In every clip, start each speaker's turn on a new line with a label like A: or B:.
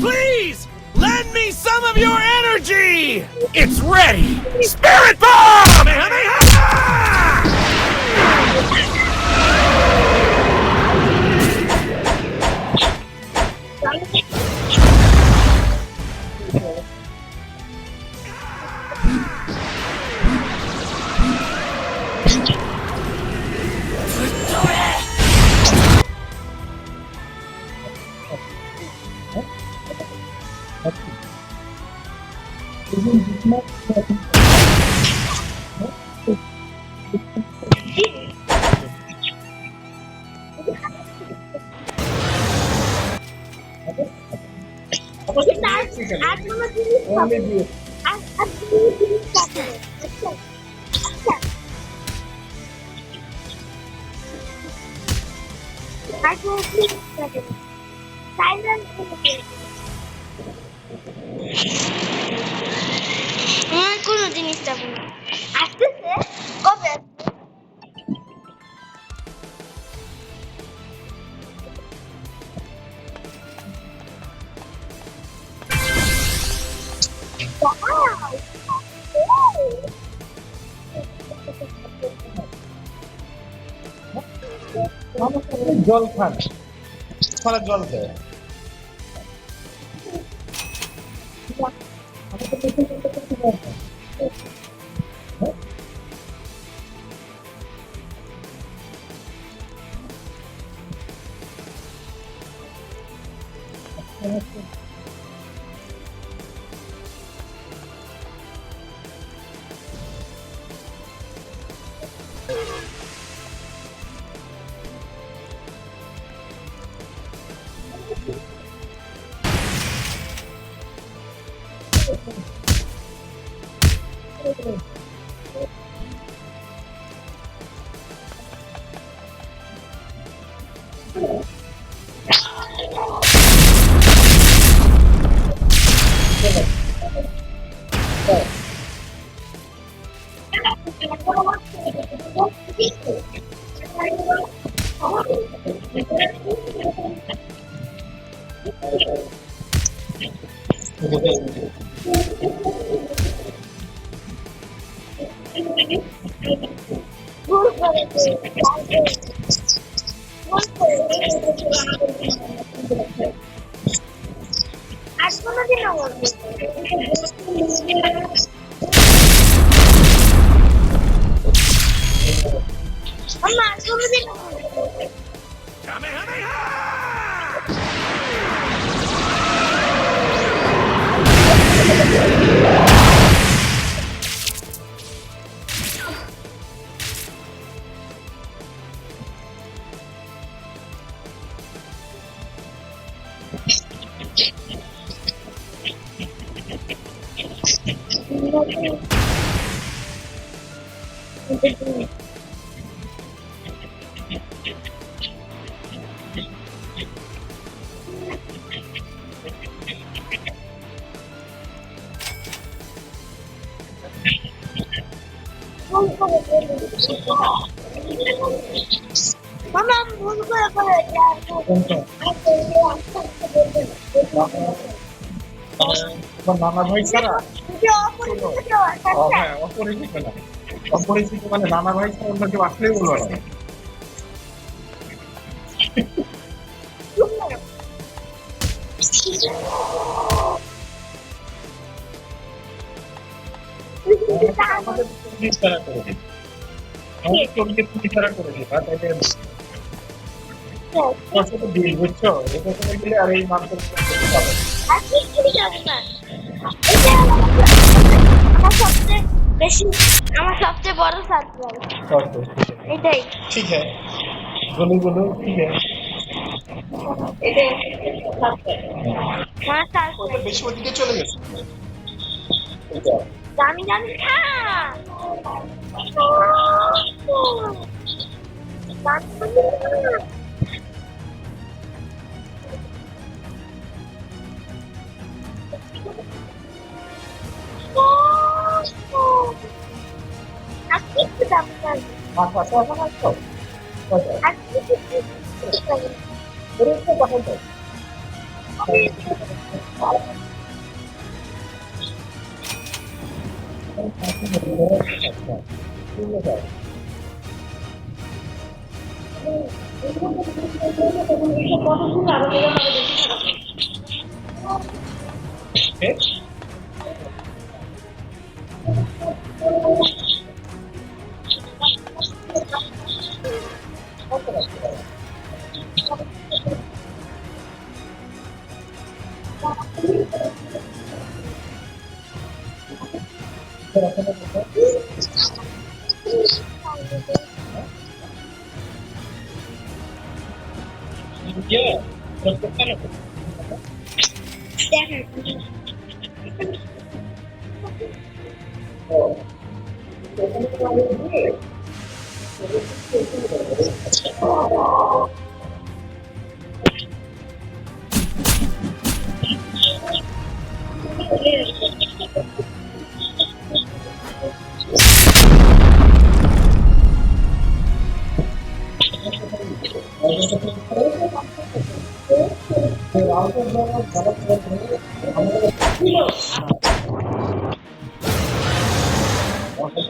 A: Please, lend me some of your energy! It's ready! Spirit Bomb!
B: কোনো জিনিস যাবো না আসতেছে কবে
C: জল খান জল দেয়
B: মামা ভুল করে করে
C: কোনটা? তোমার নানা ভাই ছাড়া? হ্যাঁ, অপরিচিত না। অপরিচিত মানে নানা ভাই ছাড়া অন্য কেউ আসলেই বলবো না। আমাদের পুলিশ তারা করে দিই। আমাদের চোখকে পুলিশ তারা করে দিই। আর তাইলে কষ্ট তো দিন, বুঝছো? এটা করে দিলে আর এই মানুষের করতে পারবে না।
B: আমার সবচেয়ে বড় সারপ্রাইজ
C: কষ্ট।
B: এটাই
C: ঠিক আছে, বলু বলু, ঠিক আছে।
B: এটাই আমার সারপ্রাইজ
C: ওটা বেশি ওদিকে চলে গেছে। এটা
B: জানি জানি খা
C: মাছ আছে এখন আসতো? কয়টা? ওরে একটু পাঠান তো।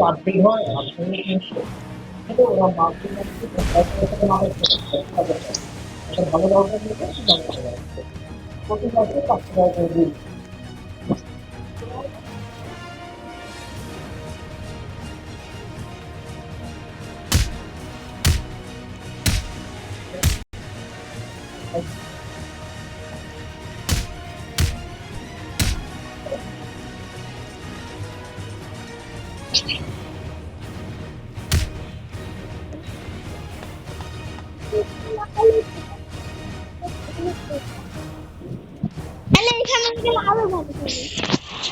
C: আপডেট হয় ভালো দরকার প্রতি মাসে 5 টাকা করে দিই।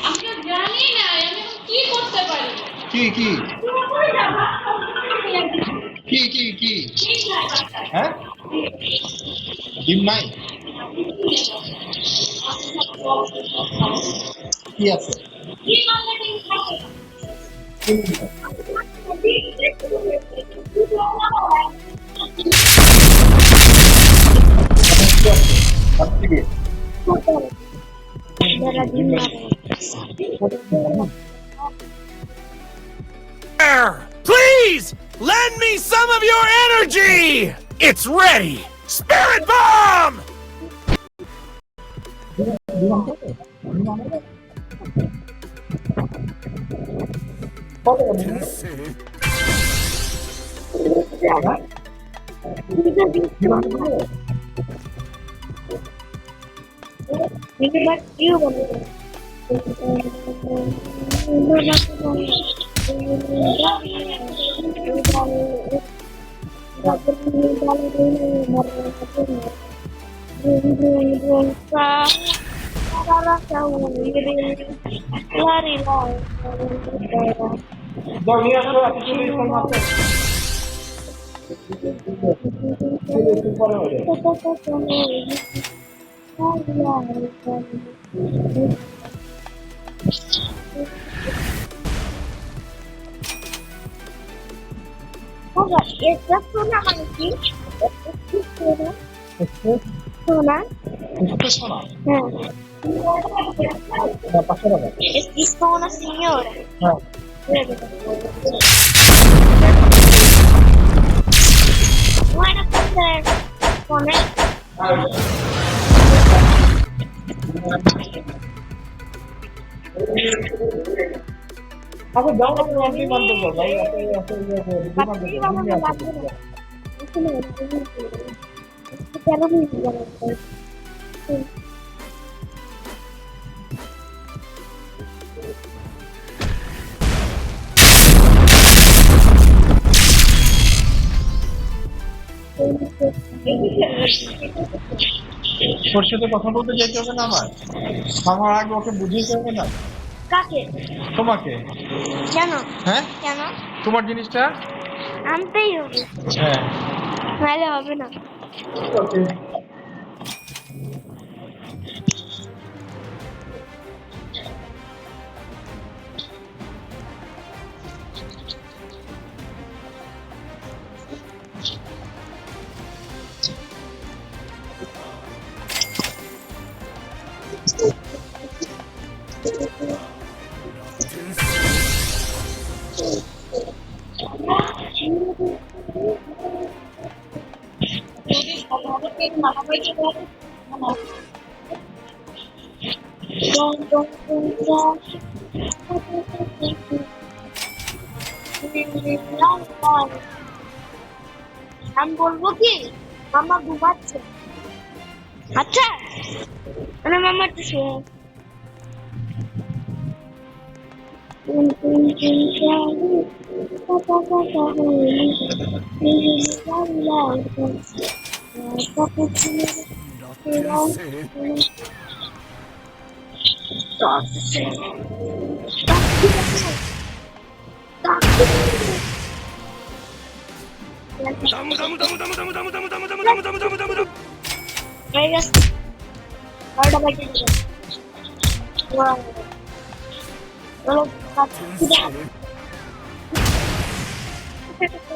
D: আমি তো জানি না আমি এখন কি করতে পারি।
C: কি কি কি কি কি হ্যাঁ ডিম নাই কি আছে
A: Please, lend me some of your energy! It's ready! Spirit Bomb!
C: যাও নিয়ে আসো এত চলে ইসলাম আছে পরে হয়ে যাবে
B: বাবা এটা সোনা মানে কি সোনা
C: শোনা
B: হ্যাঁ
C: না 500 টাকা
B: es una señora
C: হ্যাঁ
B: bueno pues poner
C: আচ্ছা যাও না আমি বন্ধ করব ভাই এত দোকান থেকে
B: vamos a hablar
C: তোর সাথে কথা বলতে যেতে হবে না আমার আগে ওকে বুঝিয়ে হবে না
B: কাকে
C: তোমাকে
B: কেন
C: হ্যাঁ
B: কেন
C: তোমার জিনিসটা
B: আনতেই হবে
C: হ্যাঁ
B: নাহলে হবে না
C: ওকে
B: আমি বলবো কি মামা ঘুমাচ্ছে আচ্ছা মানে মামা একটু শুয়ে হয়ে গেছে 12টা বাজে গেছে চলো